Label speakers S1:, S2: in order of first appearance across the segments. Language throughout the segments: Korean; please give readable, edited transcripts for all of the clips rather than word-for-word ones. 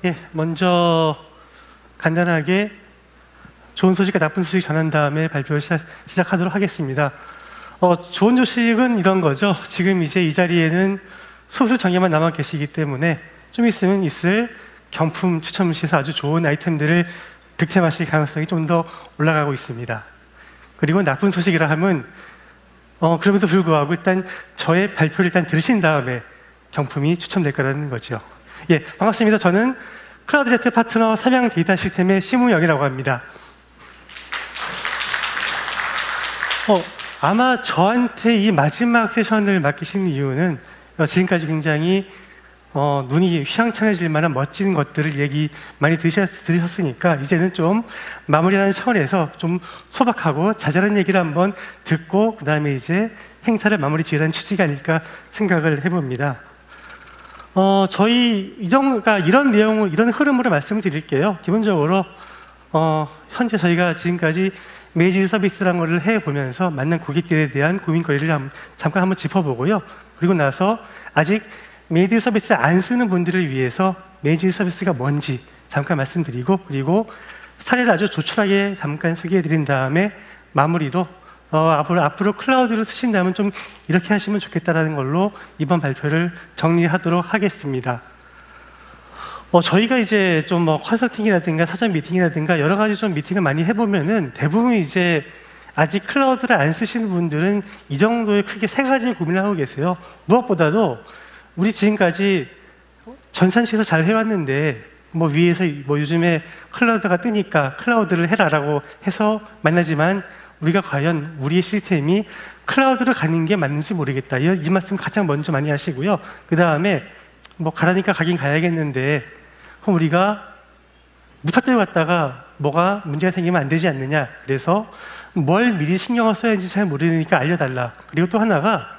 S1: 예, 먼저 간단하게 좋은 소식과 나쁜 소식 전한 다음에 발표를 시작하도록 하겠습니다. 좋은 소식은 이런 거죠. 지금 이제 이 자리에는 소수 정예만 남아 계시기 때문에 좀 있으면 있을 경품 추첨 시에서 아주 좋은 아이템들을 득템하실 가능성이 좀 더 올라가고 있습니다. 그리고 나쁜 소식이라 하면 그럼에도 불구하고 일단 저의 발표를 일단 들으신 다음에 경품이 추첨될 거라는 거죠. 예, 반갑습니다. 저는 클라우드제트 파트너 삼양 데이터 시스템의 심우영이라고 합니다. 아마 저한테 이 마지막 세션을 맡기신 이유는 지금까지 굉장히 눈이 휘황찬해질 만한 멋진 것들을 얘기 많이 들으셨으니까 이제는 좀 마무리하는 차원에서 좀 소박하고 자잘한 얘기를 한번 듣고 그 다음에 이제 행사를 마무리 지으라는 취지가 아닐까 생각을 해봅니다. 저희 이런 내용을, 이런 흐름으로 말씀을 드릴게요. 기본적으로 현재 저희가 지금까지 메이지 서비스라는 것을 해보면서 만난 고객들에 대한 고민거리를 잠깐 한번 짚어보고요. 그리고 나서 아직 메이지 서비스 안 쓰는 분들을 위해서 메이지 서비스가 뭔지 잠깐 말씀드리고, 그리고 사례를 아주 조촐하게 잠깐 소개해드린 다음에 마무리로 앞으로 클라우드를 쓰신다면 좀 이렇게 하시면 좋겠다라는 걸로 이번 발표를 정리하도록 하겠습니다. 저희가 이제 좀 컨설팅이라든가 사전 미팅이라든가 여러 가지 좀 미팅을 많이 해보면은 대부분 이제 아직 클라우드를 안 쓰시는 분들은 이 정도의 크게 세 가지 고민을 하고 계세요. 무엇보다도 우리 지금까지 전산시에서 잘 해왔는데 위에서 요즘에 클라우드가 뜨니까 클라우드를 해라라고 해서 만나지만 우리가 과연 우리의 시스템이 클라우드를 가는 게 맞는지 모르겠다. 이 말씀 가장 먼저 많이 하시고요. 그 다음에 가라니까 가긴 가야겠는데 그럼 우리가 무턱대고 갔다가 뭐가 문제가 생기면 안 되지 않느냐. 그래서 뭘 미리 신경을 써야 하는지 잘 모르니까 알려달라. 그리고 또 하나가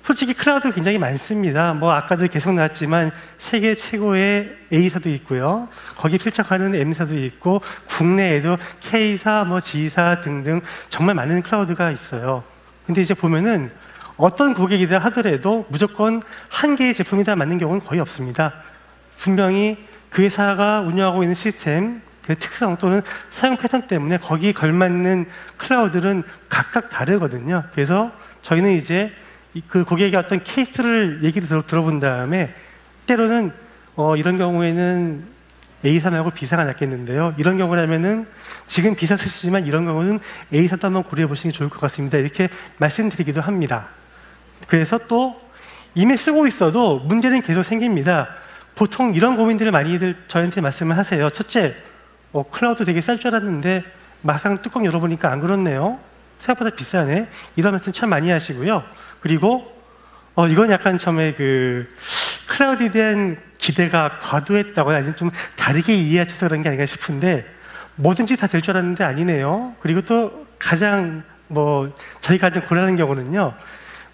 S1: 솔직히 클라우드 굉장히 많습니다. 아까도 계속 나왔지만 세계 최고의 A사도 있고요. 거기에 필적하는 M사도 있고 국내에도 K사, G사 등등 정말 많은 클라우드가 있어요. 근데 이제 보면은 어떤 고객이다 하더라도 무조건 한 개의 제품이 다 맞는 경우는 거의 없습니다. 분명히 그 회사가 운영하고 있는 시스템, 그 특성 또는 사용 패턴 때문에 거기에 걸맞는 클라우드는 각각 다르거든요. 그래서 저희는 이제 그 고객의 어떤 케이스를 얘기를 들어본 다음에 때로는 이런 경우에는 A사 말고 B사가 낫겠는데요. 이런 경우라면은 지금 B사 쓰시지만 이런 경우는 A사도 한번 고려해 보시는 게 좋을 것 같습니다. 이렇게 말씀드리기도 합니다. 그래서 또 이미 쓰고 있어도 문제는 계속 생깁니다. 보통 이런 고민들을 많이들 저희한테 말씀을 하세요. 첫째, 클라우드 되게 쌀 줄 알았는데 막상 뚜껑 열어보니까 안 그렇네요. 생각보다 비싸네. 이런 말씀 참 많이 하시고요. 그리고 이건 약간 처음에 클라우드에 대한 기대가 과도했다거나 아니면 좀 다르게 이해하셔서 그런 게 아닌가 싶은데 뭐든지 다 될 줄 알았는데 아니네요. 그리고 또 가장 저희가 가장 고려하는 경우는요.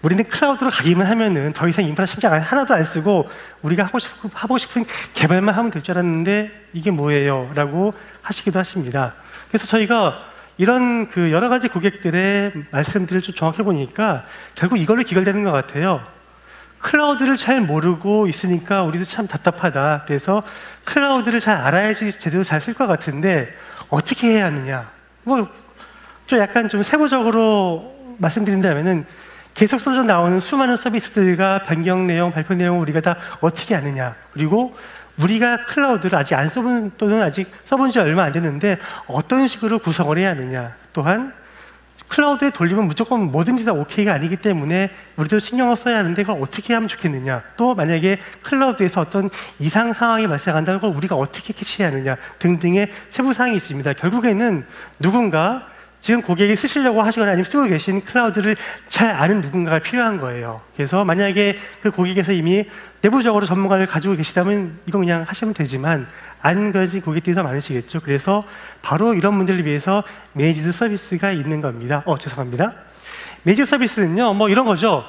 S1: 우리는 클라우드로 가기만 하면은 더 이상 인프라 신경 하나도 안 쓰고 우리가 하고 싶은 개발만 하면 될 줄 알았는데 이게 뭐예요? 라고 하시기도 하십니다. 그래서 저희가 이런 여러 가지 고객들의 말씀들을 좀 정확해 보니까 결국 이걸로 귀결되는 것 같아요. 클라우드를 잘 모르고 있으니까 우리도 참 답답하다. 그래서 클라우드를 잘 알아야지 제대로 잘 쓸 것 같은데 어떻게 해야 하느냐? 좀 약간 좀 세부적으로 말씀드린다면은 계속 써져 나오는 수많은 서비스들과 변경 내용, 발표 내용을 우리가 다 어떻게 아느냐. 그리고 우리가 클라우드를 아직 안 써본 또는 아직 써본 지 얼마 안 됐는데 어떤 식으로 구성을 해야 하느냐. 또한 클라우드에 돌리면 무조건 뭐든지 다 오케이가 아니기 때문에 우리도 신경을 써야 하는데 그걸 어떻게 하면 좋겠느냐. 또 만약에 클라우드에서 어떤 이상 상황이 발생한다는 걸 우리가 어떻게 캐치해야 하느냐 등등의 세부 사항이 있습니다. 결국에는 누군가 지금 고객이 쓰시려고 하시거나 아니면 쓰고 계신 클라우드를 잘 아는 누군가가 필요한 거예요. 그래서 만약에 그 고객에서 이미 내부적으로 전문가를 가지고 계시다면 이건 그냥 하시면 되지만 안 그러신 고객들이 더 많으시겠죠. 그래서 바로 이런 분들을 위해서 메이지드 서비스가 있는 겁니다. 죄송합니다. 메이지드 서비스는요, 이런 거죠.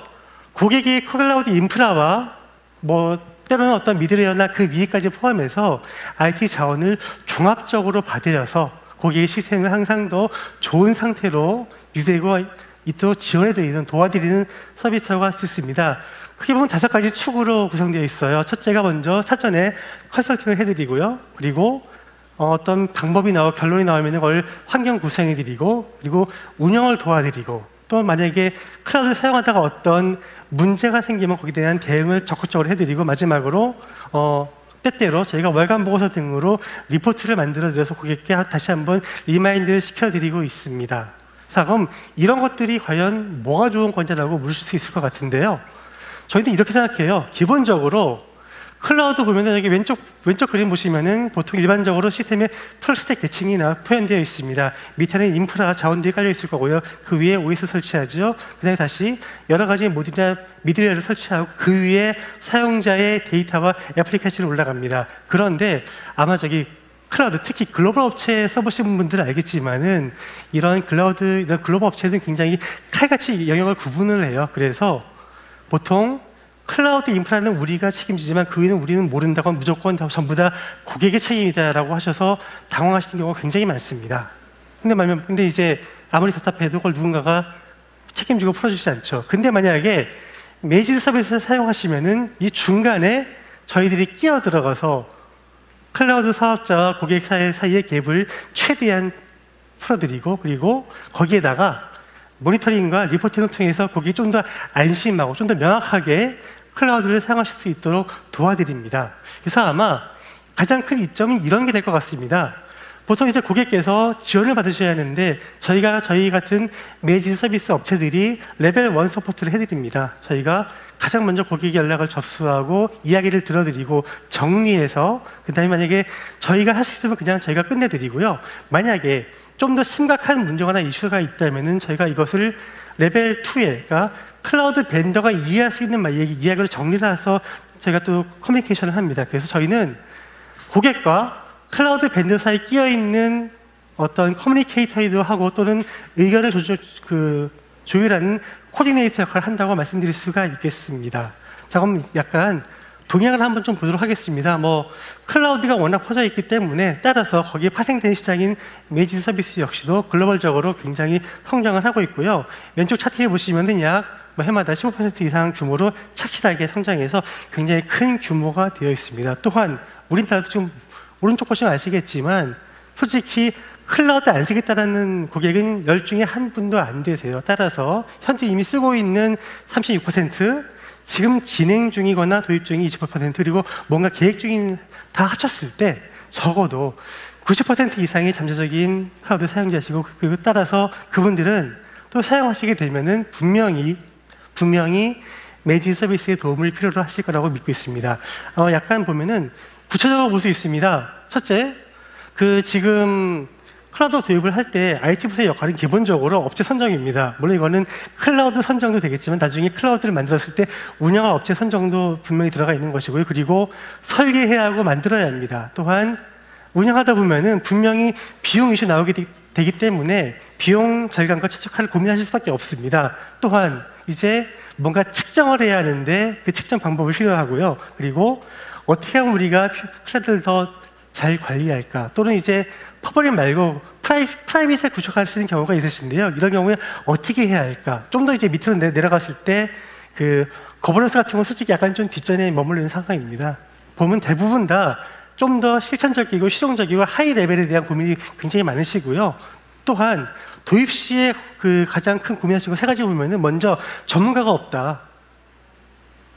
S1: 고객의 클라우드 인프라와 때로는 어떤 미들웨어나 그 위에까지 포함해서 IT 자원을 종합적으로 받으려서 고객의 시스템을 항상 더 좋은 상태로 유지되고 있도록 지원해드리는, 도와드리는 서비스라고 할 수 있습니다. 크게 보면 5가지 축으로 구성되어 있어요. 첫째가 먼저 사전에 컨설팅을 해드리고요. 그리고 어떤 방법이 나오고 결론이 나오면 그걸 환경 구성해드리고, 그리고 운영을 도와드리고, 또 만약에 클라우드를 사용하다가 어떤 문제가 생기면 거기에 대한 대응을 적극적으로 해드리고, 마지막으로 때때로 저희가 월간 보고서 등으로 리포트를 만들어드려서 고객께 다시 한번 리마인드를 시켜드리고 있습니다. 자, 그럼 이런 것들이 과연 뭐가 좋은 건지라고 물으실 수 있을 것 같은데요. 저희는 이렇게 생각해요. 기본적으로 클라우드 보면은 여기 왼쪽 그림 보시면은 보통 일반적으로 시스템에 풀스택 계층이나 표현되어 있습니다. 밑에는 인프라 자원들이 깔려 있을 거고요. 그 위에 OS 설치하죠. 그다음에 다시 여러 가지 미드웨어를 설치하고 그 위에 사용자의 데이터와 애플리케이션이 올라갑니다. 그런데 아마 저기 클라우드, 특히 글로벌 업체에 써보신 분들은 알겠지만은 이런 글로벌 업체들은 굉장히 칼같이 영역을 구분을 해요. 그래서 보통 클라우드 인프라는 우리가 책임지지만 그 위는 우리는 모른다고 무조건 전부 다 고객의 책임이다라고 하셔서 당황하시는 경우가 굉장히 많습니다. 근데 이제 아무리 답답해도 그걸 누군가가 책임지고 풀어주지 않죠. 근데 만약에 메이지 서비스를 사용하시면은 이 중간에 저희들이 끼어 들어가서 클라우드 사업자와 고객 사이의 갭을 최대한 풀어드리고, 그리고 거기에다가 모니터링과 리포팅을 통해서 고객이 좀 더 안심하고 좀 더 명확하게 클라우드를 사용하실 수 있도록 도와드립니다. 그래서 아마 가장 큰 이점이 이런 게 될 것 같습니다. 보통 이제 고객께서 지원을 받으셔야 하는데 저희 같은 메이지 서비스 업체들이 레벨 1 서포트를 해드립니다. 저희가 가장 먼저 고객의 연락을 접수하고 이야기를 들어드리고 정리해서, 그 다음에 만약에 저희가 할 수 있으면 그냥 저희가 끝내드리고요. 만약에 좀 더 심각한 문제거나 이슈가 있다면은 저희가 이것을 레벨 2에, 그러니까 클라우드 벤더가 이해할 수 있는 이야기를 정리를 해서 저희가 또 커뮤니케이션을 합니다. 그래서 저희는 고객과 클라우드 벤더 사이에 끼어있는 어떤 커뮤니케이터이기도 하고, 또는 의견을 조율하는 코디네이터 역할을 한다고 말씀드릴 수가 있겠습니다. 자, 그럼 약간 동향을 한번 좀 보도록 하겠습니다. 클라우드가 워낙 퍼져 있기 때문에 따라서 거기에 파생된 시장인 메이지 서비스 역시도 글로벌적으로 굉장히 성장을 하고 있고요. 왼쪽 차트에 보시면은 약 해마다 15% 이상 규모로 착실하게 성장해서 굉장히 큰 규모가 되어 있습니다. 또한 우리나라도 좀 오른쪽 보시면 아시겠지만 솔직히 클라우드 안 쓰겠다라는 고객은 10 중에 한 분도 안 되세요. 따라서 현재 이미 쓰고 있는 36%, 지금 진행 중이거나 도입 중인 28%, 그리고 뭔가 계획 중인 다 합쳤을 때 적어도 90% 이상의 잠재적인 클라우드 사용자시고, 그리고 따라서 그분들은 또 사용하시게 되면은 분명히 메이지 서비스의 도움을 필요로 하실 거라고 믿고 있습니다. 약간 보면은 구체적으로 볼 수 있습니다. 첫째, 지금 클라우드 도입을 할 때 IT 부서의 역할은 기본적으로 업체 선정입니다. 물론 이거는 클라우드 선정도 되겠지만 나중에 클라우드를 만들었을 때 운영할 업체 선정도 분명히 들어가 있는 것이고요. 그리고 설계해야 하고 만들어야 합니다. 또한 운영하다 보면은 분명히 비용 이슈 나오게 되기 때문에 비용 절감과 최적화를 고민하실 수밖에 없습니다. 또한 이제 뭔가 측정을 해야 하는데 그 측정 방법을 필요하고요. 그리고 어떻게 하면 우리가 클라우드를 더 잘 관리할까, 또는 이제 퍼블릭 말고 프라이빗을 구축하시는 경우가 있으신데요. 이런 경우에 어떻게 해야 할까? 좀 더 이제 밑으로 내려갔을 때 거버넌스 같은 건 솔직히 약간 좀 뒷전에 머물르는 상황입니다. 보면 대부분 다 좀 더 실천적이고 실용적이고 하이 레벨에 대한 고민이 굉장히 많으시고요. 또한 도입 시에 가장 큰 고민하시는 거 3가지 보면은, 먼저 전문가가 없다.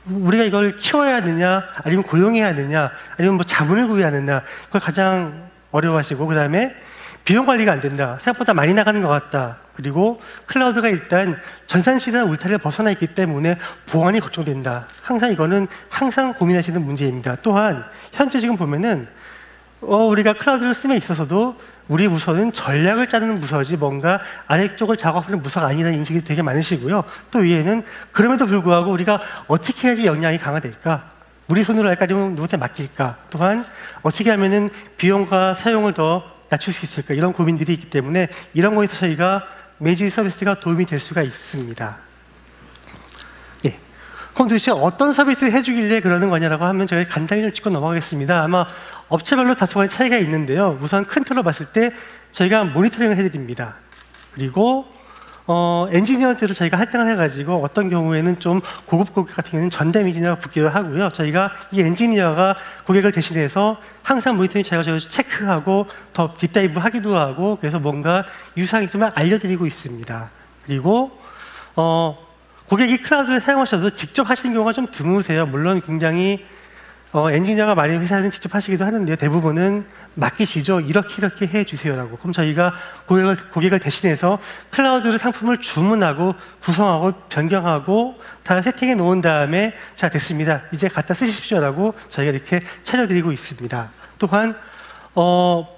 S1: 우리가 이걸 키워야 하느냐, 아니면 고용해야 하느냐, 아니면 자문을 구해야 하느냐, 그걸 가장 어려워하시고, 그 다음에 비용 관리가 안 된다. 생각보다 많이 나가는 것 같다. 그리고 클라우드가 일단 전산시대나 울타리를 벗어나 있기 때문에 보안이 걱정된다. 이거는 항상 고민하시는 문제입니다. 또한 현재 지금 보면은 우리가 클라우드를 쓰면 있어서도 우리 부서는 전략을 짜는 부서지 뭔가 아래쪽을 작업하는 부서가 아니라는 인식이 되게 많으시고요. 또 위에는 그럼에도 불구하고 우리가 어떻게 해야지 역량이 강화될까? 우리 손으로 할까? 아니면 누구한테 맡길까? 또한 어떻게 하면은 비용과 사용을 더 낮출 수 있을까? 이런 고민들이 있기 때문에 이런 거에서 저희가 메이지 서비스가 도움이 될 수가 있습니다. 예. 그럼 도대체 어떤 서비스를 해주길래 그러는 거냐라고 하면 저희 간단히 좀 짚고 넘어가겠습니다. 아마 업체별로 다소간의 차이가 있는데요. 우선 큰 틀로 봤을 때 저희가 모니터링을 해드립니다. 그리고 엔지니어들을 저희가 할당을 해가지고 어떤 경우에는 좀 고급 고객 같은 경우는 전담 엔지니어가 붙기도 하고요. 저희가 이 엔지니어가 고객을 대신해서 항상 모니터링 저희가 체크하고 더 딥다이브 하기도 하고 그래서 뭔가 유사항이 있으면 알려드리고 있습니다. 그리고 고객이 클라우드를 사용하셔서 직접 하시는 경우가 좀 드무세요. 물론 굉장히 엔지니어가 많이 회사에는 직접 하시기도 하는데요. 대부분은 맡기시죠. 이렇게 해주세요라고. 그럼 저희가 고객을 대신해서 클라우드 상품을 주문하고 구성하고 변경하고 다 세팅해 놓은 다음에 자 됐습니다. 이제 갖다 쓰십시오라고 저희가 이렇게 차려드리고 있습니다. 또한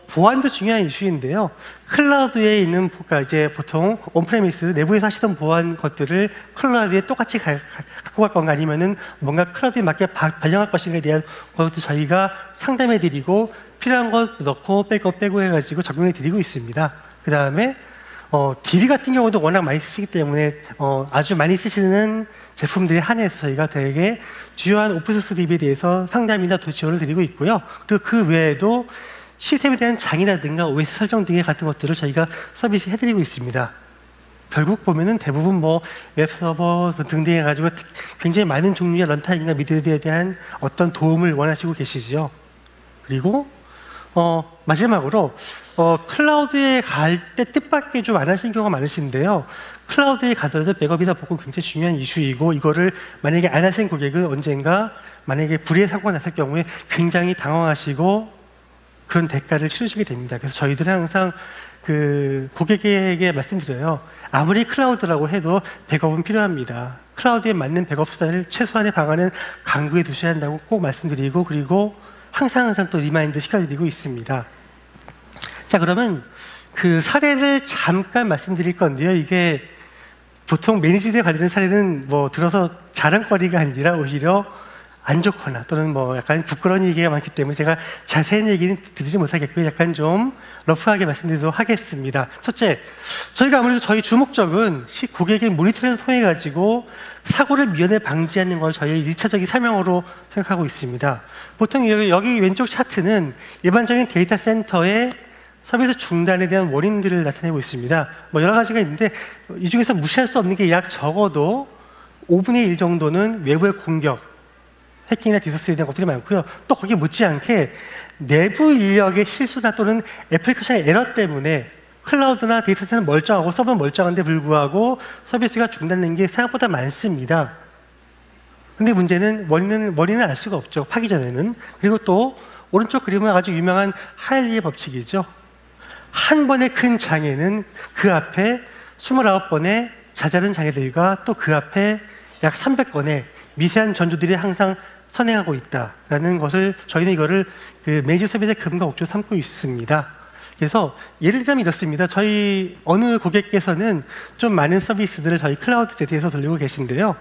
S1: 보안도 중요한 이슈인데요. 클라우드에 있는, 그러니까 이제 보통 온프레미스 내부에서 하시던 보안 것들을 클라우드에 똑같이 갖고 갈 건가 아니면은 뭔가 클라우드에 맞게 반영할 것인가에 대한 것도 저희가 상담해드리고 필요한 것 넣고 백업 빼고 해가지고 적용해드리고 있습니다. 그 다음에 DB 같은 경우도 워낙 많이 쓰시기 때문에 아주 많이 쓰시는 제품들에 한해서 저희가 되게 주요한 오픈소스 DB에 대해서 상담이나 지원을 드리고 있고요. 그리고 그 외에도 시스템에 대한 장이라든가 OS 설정 등의 같은 것들을 저희가 서비스 해드리고 있습니다. 결국 보면은 대부분 뭐 웹서버 등등 해가지고 굉장히 많은 종류의 런타임이나 미드에 대한 어떤 도움을 원하시고 계시죠. 그리고 마지막으로 클라우드에 갈 때 뜻밖의 좀 안 하시는 경우가 많으신데요. 클라우드에 가더라도 백업이나 복구 굉장히 중요한 이슈이고 이거를 만약에 안 하신 고객은 언젠가 만약에 불의의 사고가 났을 경우에 굉장히 당황하시고 그런 대가를 치르시게 됩니다. 그래서 저희들은 항상 그 고객에게 말씀드려요. 아무리 클라우드라고 해도 백업은 필요합니다. 클라우드에 맞는 백업 수단을 최소한의 방안은 강구해 두셔야 한다고 꼭 말씀드리고 그리고 항상 또 리마인드 시켜드리고 있습니다. 자, 그러면 그 사례를 잠깐 말씀드릴 건데요. 이게 보통 매니지드에 관련된 사례는 뭐 들어서 자랑거리가 아니라 오히려 안 좋거나 또는 뭐 약간 부끄러운 얘기가 많기 때문에 제가 자세한 얘기는 드리지 못하겠고요. 약간 좀 러프하게 말씀드리도록 하겠습니다. 첫째, 저희가 아무래도 저희 주목적은 고객의 모니터링을 통해 가지고 사고를 미연에 방지하는 걸 저희의 일차적인 사명으로 생각하고 있습니다. 보통 여기 왼쪽 차트는 일반적인 데이터 센터의 서비스 중단에 대한 원인들을 나타내고 있습니다. 뭐 여러 가지가 있는데 이 중에서 무시할 수 없는 게 약 적어도 5분의 1 정도는 외부의 공격, 해킹이나 디도스에 대한 것들이 많고요. 또 거기에 못지않게 내부 인력의 실수나 또는 애플리케이션의 에러 때문에 클라우드나 데이터센터는 멀쩡하고 서버는 멀쩡한데 불구하고 서비스가 중단된 게 생각보다 많습니다. 근데 문제는 원인은 알 수가 없죠. 파기 전에는. 그리고 또 오른쪽 그림은 아주 유명한 하일리의 법칙이죠. 한 번의 큰 장애는 그 앞에 29번의 자잘한 장애들과 또 그 앞에 약 300건의 미세한 전조들이 항상 선행하고 있다라는 것을 저희는 이거를 그 매니지 서비스의 근거 목적으로 삼고 있습니다. 그래서 예를 들자면 이렇습니다. 저희 어느 고객께서는 좀 많은 서비스들을 저희 클라우드 제트에서 돌리고 계신데요.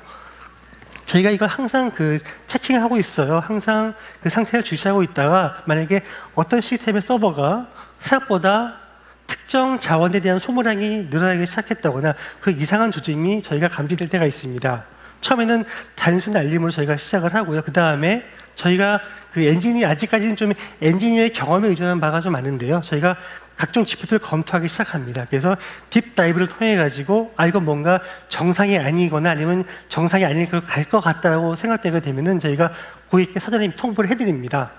S1: 저희가 이걸 항상 그 체킹하고 있어요. 항상 그 상태를 주시하고 있다가 만약에 어떤 시스템의 서버가 생각보다 특정 자원에 대한 소모량이 늘어나기 시작했다거나 그 이상한 조짐이 저희가 감지될 때가 있습니다. 처음에는 단순 알림으로 저희가 시작을 하고요. 그 다음에 저희가 그 아직까지는 좀 엔지니어의 경험에 의존한 바가 좀 많은데요. 저희가 각종 지표들을 검토하기 시작합니다. 그래서 딥다이브를 통해 가지고 이건 뭔가 정상이 아니거나 아니면 정상이 아닐 걸 갈 것 같다고 생각되게 되면은 저희가 고객께 사전에 통보를 해드립니다.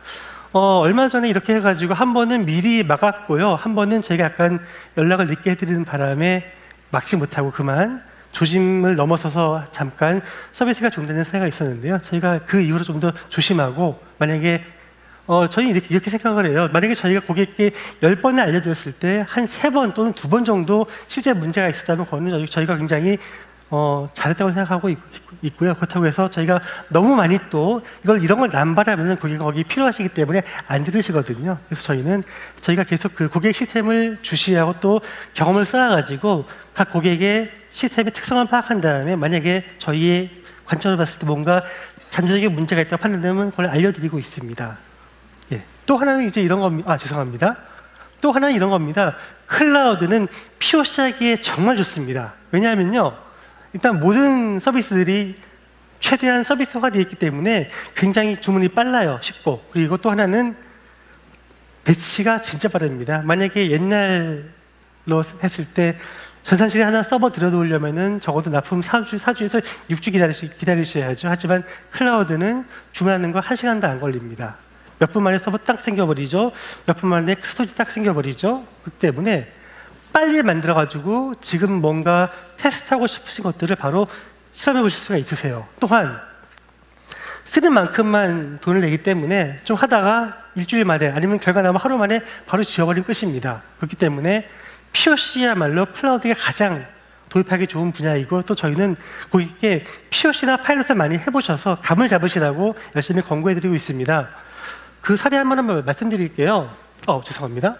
S1: 얼마 전에 이렇게 해가지고 한 번은 미리 막았고요. 한 번은 저희가 약간 연락을 늦게 해드리는 바람에 막지 못하고 그만 조짐을 넘어서서 잠깐 서비스가 중단된 사례가 있었는데요. 저희가 그 이후로 좀 더 조심하고 만약에 저희는 이렇게 생각을 해요. 만약에 저희가 고객께 10번을 알려드렸을 때 한 3번 또는 2번 정도 실제 문제가 있었다면 그거는 저희가 굉장히 잘했다고 생각하고 있고요. 그렇다고 해서 저희가 너무 많이 또 이런 걸 남발하면 고객이 거기 필요하시기 때문에 안 들으시거든요. 그래서 저희가 계속 그 고객 시스템을 주시하고 또 경험을 쌓아가지고 각 고객의 시스템의 특성을 파악한 다음에 만약에 저희의 관점을 봤을 때 뭔가 잠재적인 문제가 있다고 판단되면 그걸 알려드리고 있습니다. 예. 또 하나는 이제 이런 겁니다. 죄송합니다. 또 하나는 이런 겁니다. 클라우드는 POC 하기에 정말 좋습니다. 왜냐하면요. 일단 모든 서비스들이 최대한 서비스화가 되어 있기 때문에 굉장히 주문이 빨라요. 쉽고. 그리고 또 하나는 배치가 진짜 빠릅니다. 만약에 옛날로 했을 때 전산실에 하나 서버 들여놓으려면은 적어도 납품 4주에서 6주 기다리셔야죠. 하지만 클라우드는 주문하는 거 1시간도 안 걸립니다. 몇 분 만에 서버 딱 생겨버리죠. 몇 분 만에 스토리지 딱 생겨버리죠. 그렇기 때문에 빨리 만들어가지고 지금 뭔가 테스트하고 싶으신 것들을 바로 실험해 보실 수가 있으세요. 또한 쓰는 만큼만 돈을 내기 때문에 좀 하다가 일주일 만에 아니면 결과 나면 하루 만에 바로 지워버리면 끝입니다. 그렇기 때문에 POC야말로 클라우드가 가장 도입하기 좋은 분야이고, 또 저희는 고객께 POC나 파일럿을 많이 해보셔서 감을 잡으시라고 열심히 권고해드리고 있습니다. 그 사례 한번 말씀드릴게요. 죄송합니다.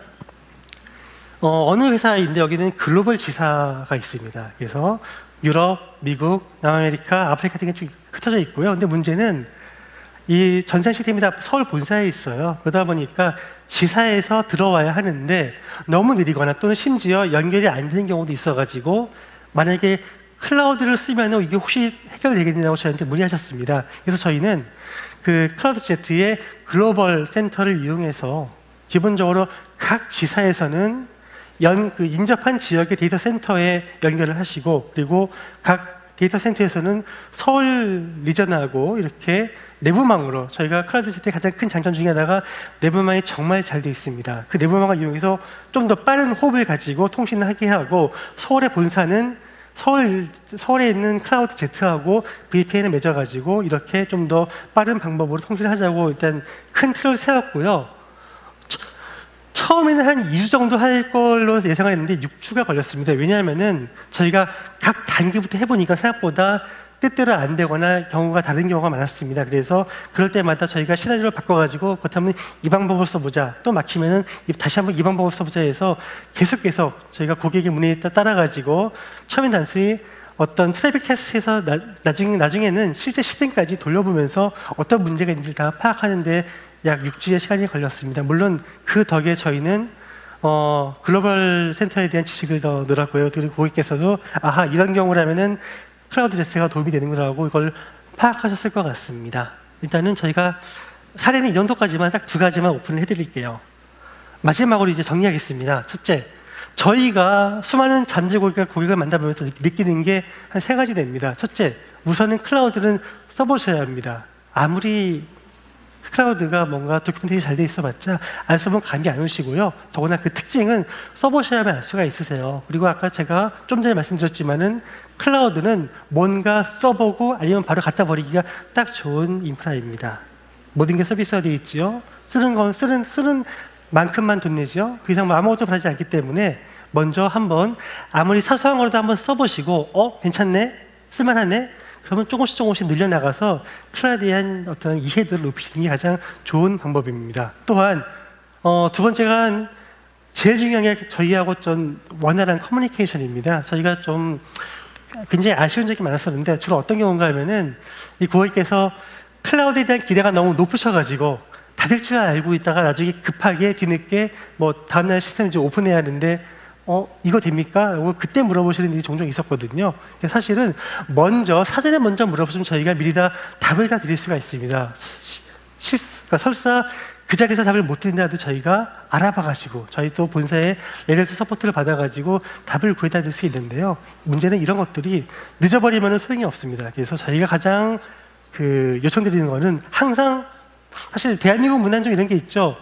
S1: 어느 회사인데 여기는 글로벌 지사가 있습니다. 그래서 유럽, 미국, 남아메리카, 아프리카 등에 쭉 흩어져 있고요. 근데 문제는 이 전산 시스템이 다 서울 본사에 있어요. 그러다 보니까 지사에서 들어와야 하는데 너무 느리거나 또는 심지어 연결이 안 되는 경우도 있어가지고 만약에 클라우드를 쓰면 이게 혹시 해결되겠냐고 저희한테 문의하셨습니다. 그래서 저희는 그 클라우드 제트의 글로벌 센터를 이용해서 기본적으로 각 지사에서는 인접한 지역의 데이터 센터에 연결을 하시고, 그리고 각 데이터 센터에서는 서울 리전하고 이렇게 내부망으로, 저희가 클라우드 제트의 가장 큰 장점 중에 하나가 내부망이 정말 잘 되어 있습니다. 그 내부망을 이용해서 좀 더 빠른 호흡을 가지고 통신을 하게 하고, 서울의 본사는 서울에 있는 클라우드 제트하고 VPN을 맺어가지고 이렇게 좀 더 빠른 방법으로 통신을 하자고 일단 큰 틀을 세웠고요. 처음에는 한 2주 정도 할 걸로 예상을 했는데 6주가 걸렸습니다. 왜냐하면은 저희가 각 단계부터 해보니까 생각보다 뜻대로 안 되거나 경우가 다른 경우가 많았습니다. 그래서 그럴 때마다 저희가 시나리오를 바꿔가지고 그렇다면 이 방법을 써보자, 또 막히면은 다시 한번 이 방법을 써보자 해서 계속 저희가 고객의 문의에 따라가지고 처음엔 단순히 어떤 트래픽 테스트에서 나중에는 실제 시스템까지 돌려보면서 어떤 문제가 있는지 다 파악하는데 약 6주의 시간이 걸렸습니다. 물론 그 덕에 저희는 글로벌 센터에 대한 지식을 더 늘었고요. 그리고 고객께서도 아하, 이런 경우라면은 클라우드 제트가 도움이 되는구나라고 이걸 파악하셨을 것 같습니다. 일단은 저희가 사례는 이 정도까지만 딱 2가지만 오픈을 해드릴게요. 마지막으로 이제 정리하겠습니다. 첫째, 저희가 수많은 잠재 고객을 만나보면서 느끼는 게 한 3가지 됩니다. 첫째, 우선은 클라우드는 써보셔야 합니다. 아무리 클라우드가 뭔가 도큐멘테이션이 잘 돼 있어봤자 안 써보면 감이 안 오시고요. 더구나 그 특징은 써보셔야만 알 수가 있으세요. 그리고 아까 제가 좀 전에 말씀드렸지만은 클라우드는 뭔가 써보고 아니면 바로 갖다 버리기가 딱 좋은 인프라입니다. 모든 게 서비스화 되어 있지요. 쓰는 만큼만 돈 내죠. 그 이상 아무것도 바라지 않기 때문에 먼저 한번 아무리 사소한 거라도 한번 써보시고 괜찮네? 쓸만하네? 그러면 조금씩 늘려나가서 클라우드에 대한 어떤 이해도를 높이시는 게 가장 좋은 방법입니다. 또한 2번째가 제일 중요한 게 저희하고 좀 원활한 커뮤니케이션입니다. 저희가 좀 굉장히 아쉬운 적이 많았었는데 주로 어떤 경우인가 하면은 이 고객께서 클라우드에 대한 기대가 너무 높으셔가지고 다 될 줄 알고 있다가 나중에 급하게 뒤늦게 다음날 시스템을 이제 오픈해야 하는데 이거 됩니까? 라고 그때 물어보시는 일이 종종 있었거든요. 사실은 사전에 먼저 물어보시면 저희가 미리 다 답을 다 드릴 수가 있습니다. 그러니까 설사 그 자리에서 답을 못 드린다 해도 저희가 알아봐가지고 저희 또 본사의 레벨 2 서포트를 받아가지고 답을 구해다 드릴 수 있는데요. 문제는 이런 것들이 늦어버리면 소용이 없습니다. 그래서 저희가 가장 요청드리는 거는 항상, 사실 대한민국 문화는 좀 이런 게 있죠.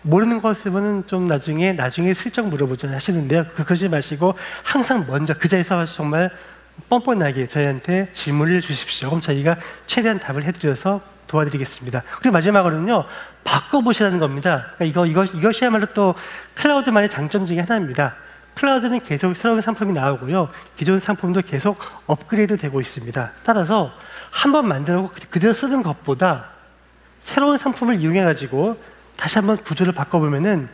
S1: 모르는 것은 좀 나중에 슬쩍 물어보자 하시는데요. 그러지 마시고 항상 먼저 그 자리에서 정말 뻔뻔하게 저희한테 질문을 주십시오. 그럼 저희가 최대한 답을 해드려서 도와드리겠습니다. 그리고 마지막으로는요, 바꿔보시라는 겁니다. 그러니까 이것이야말로 또 클라우드만의 장점 중에 하나입니다. 클라우드는 계속 새로운 상품이 나오고요, 기존 상품도 계속 업그레이드 되고 있습니다. 따라서 한번 만들고 그대로 쓰는 것보다 새로운 상품을 이용해가지고 다시 한번 구조를 바꿔보면은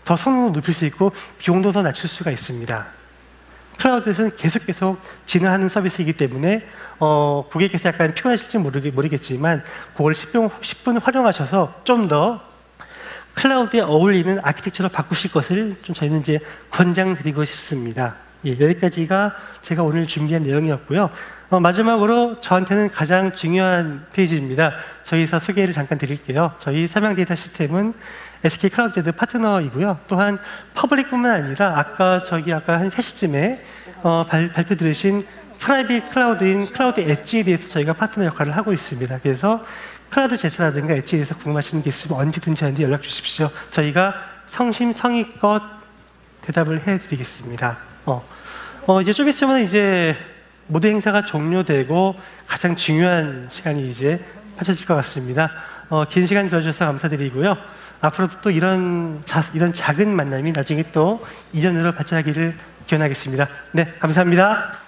S1: 더 성능도 높일 수 있고 비용도 더 낮출 수가 있습니다. 클라우드에서는 계속 진화하는 서비스이기 때문에 고객께서 약간 피곤하실지 모르겠지만 그걸 10분 활용하셔서 좀 더 클라우드에 어울리는 아키텍처로 바꾸실 것을 좀 저희는 이제 권장드리고 싶습니다. 여기까지가 제가 오늘 준비한 내용이었고요. 마지막으로 저한테는 가장 중요한 페이지입니다. 저희에서 소개를 잠깐 드릴게요. 저희 삼양 데이터 시스템은 SK 클라우드 파트너이고요. 또한 퍼블릭뿐만 아니라 아까 한 3시쯤에 발표 들으신 프라이빗 클라우드인 클라우드 엣지에 대해서 저희가 파트너 역할을 하고 있습니다. 그래서 클라우드 제스라든가 엣지에 대해서 궁금하신 게 있으면 언제든지 저한테 연락 주십시오. 저희가 성심성의껏 대답을 해드리겠습니다. 이제 좀 있으면 이제 모든 행사가 종료되고 가장 중요한 시간이 이제 펼쳐질 것 같습니다. 긴 시간 들어주셔서 감사드리고요. 앞으로도 또 이런 작은 만남이 나중에 또 이전으로 발전하기를 기원하겠습니다. 네, 감사합니다.